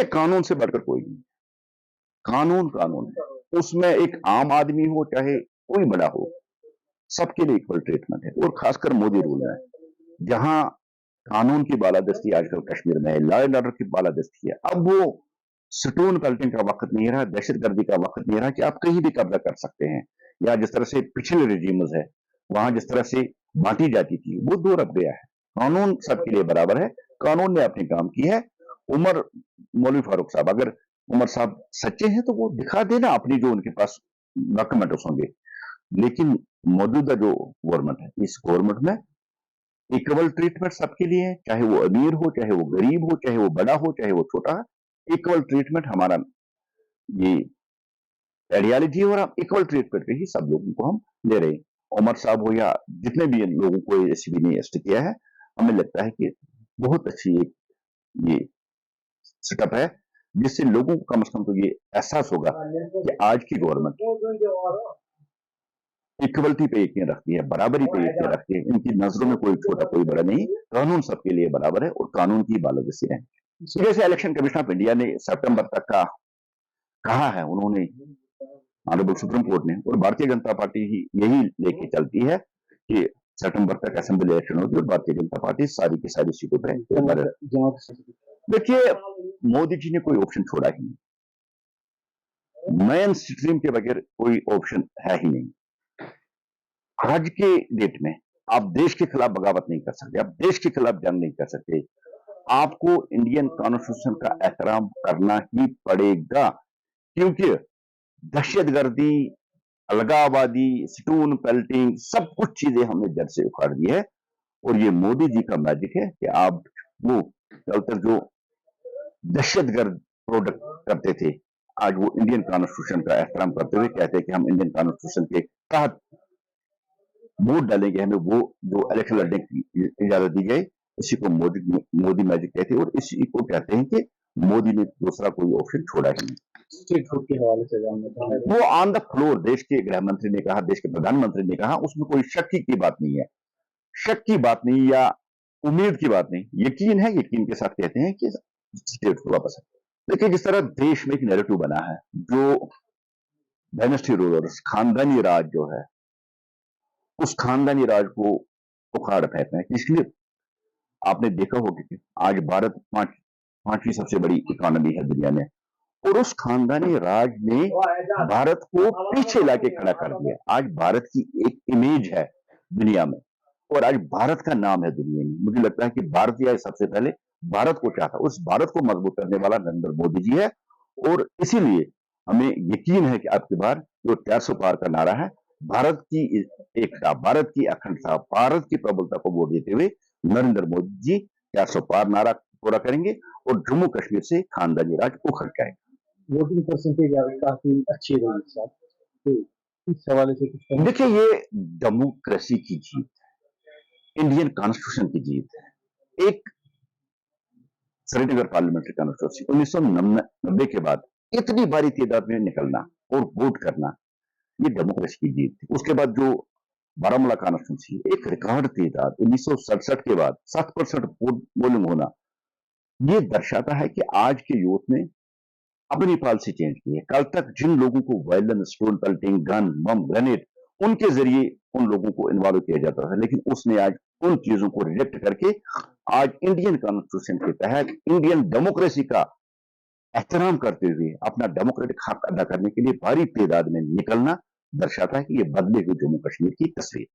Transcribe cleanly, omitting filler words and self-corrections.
देखिए, कानून से बढ़कर कोई नहीं। कानून कानून है। उसमें एक आम आदमी हो चाहे कोई बड़ा हो, सबके लिए इक्वल ट्रीटमेंट है। और खासकर मोदी रूल में, जहां कानून की बालादस्ती आजकल कश्मीर में है, लॉ एंड ऑर्डर की बालादस्ती है। अब वो स्टोन पेल्टिंग का वक्त नहीं रहा, दहशतगर्दी का वक्त नहीं रहा कि आप कहीं भी कब्जा कर सकते हैं, या जिस तरह से पिछले रिजीम्स है वहां जिस तरह से बांटी जाती थी, वो दूर अब गया है। कानून सबके लिए बराबर है। कानून ने अपने काम की है। उमर मौलवी फारूक साहब, अगर उमर साहब सच्चे हैं तो वो दिखा देना अपनी जो उनके पास डॉक्यूमेंट्स होंगे। लेकिन मौजूदा जो गवर्नमेंट है, इस गवर्नमेंट में इक्वल ट्रीटमेंट सबके लिए है, चाहे वो अमीर हो, चाहे वो गरीब हो, चाहे वो बड़ा हो, चाहे वो छोटा है। इक्वल ट्रीटमेंट हमारा ये आइडियोलॉजी है, और हम इक्वल ट्रीटमेंट पे ही सब लोगों को हम दे रहे हैं। उमर साहब हो या जितने भी इन लोगों को एससीबी ने अरेस्ट किया है, हमें लगता है कि बहुत अच्छी एक ये सेटअप है, जिससे लोगों को कम से कम तो ये एहसास होगा कि आज की गवर्नमेंट इक्वलिटी पे यकीन रखती है, बराबरी पे यकीन रखती है। इनकी नजरों में कोई छोटा कोई बड़ा नहीं, कानून सबके लिए बराबर है और कानून की बालादस्ती है। जैसे इलेक्शन कमीशन ऑफ इंडिया ने सितंबर तक का कहा है, उन्होंने ऑनरेबल सुप्रीम कोर्ट ने, और भारतीय जनता पार्टी ही यही लेके चलती है कि सितंबर तक असेंबली इलेक्शन होगी और भारतीय जनता पार्टी सारी की सारी सीटों पर। देखिए, मोदी जी ने कोई ऑप्शन छोड़ा ही नहीं। मेन स्ट्रीम के बगैर कोई ऑप्शन है ही नहीं। आज के डेट में आप देश के खिलाफ बगावत नहीं कर सकते, आप देश के खिलाफ जंग नहीं कर सकते। आपको इंडियन कॉन्स्टिट्यूशन का एहतराम करना ही पड़ेगा, क्योंकि दहशतगर्दी, अलगाववादी, स्टोन पेल्टिंग, सब कुछ चीजें हमने जड़ से उखाड़ दी है। और ये मोदी जी का मैजिक है कि आप वो कल तक जो दहशतगर्द प्रोडक्ट करते थे, आज वो इंडियन कॉन्स्टिट्यूशन का एहतराम करते हुए कहते हैं कि हम इंडियन कॉन्स्टिट्यूशन के तहत वोट डालेंगे, हमें वो जो इलेक्शन लड़ने की इजाजत दी जाए। इसी को मोदी मैजिक कहते हैं, और इसी को कहते हैं कि मोदी ने दूसरा कोई ऑप्शन छोड़ा ही नहीं। स्ट्रीट फूड के हवाले से जानना, वो ऑन द फ्लोर देश के गृह मंत्री ने कहा, देश के प्रधानमंत्री ने कहा, उसमें कोई शक की बात नहीं है। शक की बात नहीं या उम्मीद की बात नहीं, यकीन है। यकीन के साथ कहते हैं कि स्टेट को वापस है। देखिए, जिस तरह देश में एक नैरेटिव बना है, जो डायनेस्टी रूलर्स, खानदानी राज जो है, उस खानदानी राज को उखाड़ फेंकना है। इसलिए आपने देखा होगा कि आज भारत पांचवी सबसे बड़ी इकोनॉमी है दुनिया में, और उस खानदानी राज ने भारत को पीछे लाके खड़ा कर दिया। आज भारत की एक इमेज है दुनिया में, और आज भारत का नाम है दुनिया में। मुझे लगता है कि भारतीय सबसे पहले भारत को चाहता, उस भारत को मजबूत करने वाला नरेंद्र मोदी जी है। और इसीलिए हमें यकीन है कि आपकी बार जो 400 पार का नारा है, भारत की एकता, भारत की अखंडता, भारत की प्रबलता को वोट देते हुए नरेंद्र मोदी जी 400 पार नारा पूरा करेंगे और जम्मू कश्मीर से खानदानी राज उखड़ जाएगा। वोटिंग परसेंटेज काफी अच्छी रही साहब, तो इस हवाले से कुछ देखिए, ये डेमोक्रेसी की जीत है, इंडियन कॉन्स्टिट्यूशन की जीत है। एक श्रीनगर पार्लियामेंट्री कॉन्स्टिट्यूंसी 1990 के बाद इतनी बड़ी तादाद में निकलना और वोट करना, ये डेमोक्रेसी की जीत थी। उसके बाद जो बारामूला कॉन्स्टिट्यूंसी, एक रिकॉर्ड तादाद 1967 के बाद 7% पोलिंग होना, ये दर्शाता है कि आज के यूथ ने अपनी पॉलिसी चेंज की है। कल तक जिन लोगों को वायलेंस, स्टोन पेल्टिंग, गन, बम, ग्रेनेड, उनके जरिए उन लोगों को इन्वॉल्व किया जाता था, लेकिन उसने आज उन चीजों को रिजेक्ट करके आज इंडियन कॉन्स्टिट्यूशन के तहत इंडियन डेमोक्रेसी का एहतराम करते हुए अपना डेमोक्रेटिक हक अदा करने के लिए भारी तादाद में निकलना दर्शाता है कि ये बदले हुए जम्मू कश्मीर की तस्वीर।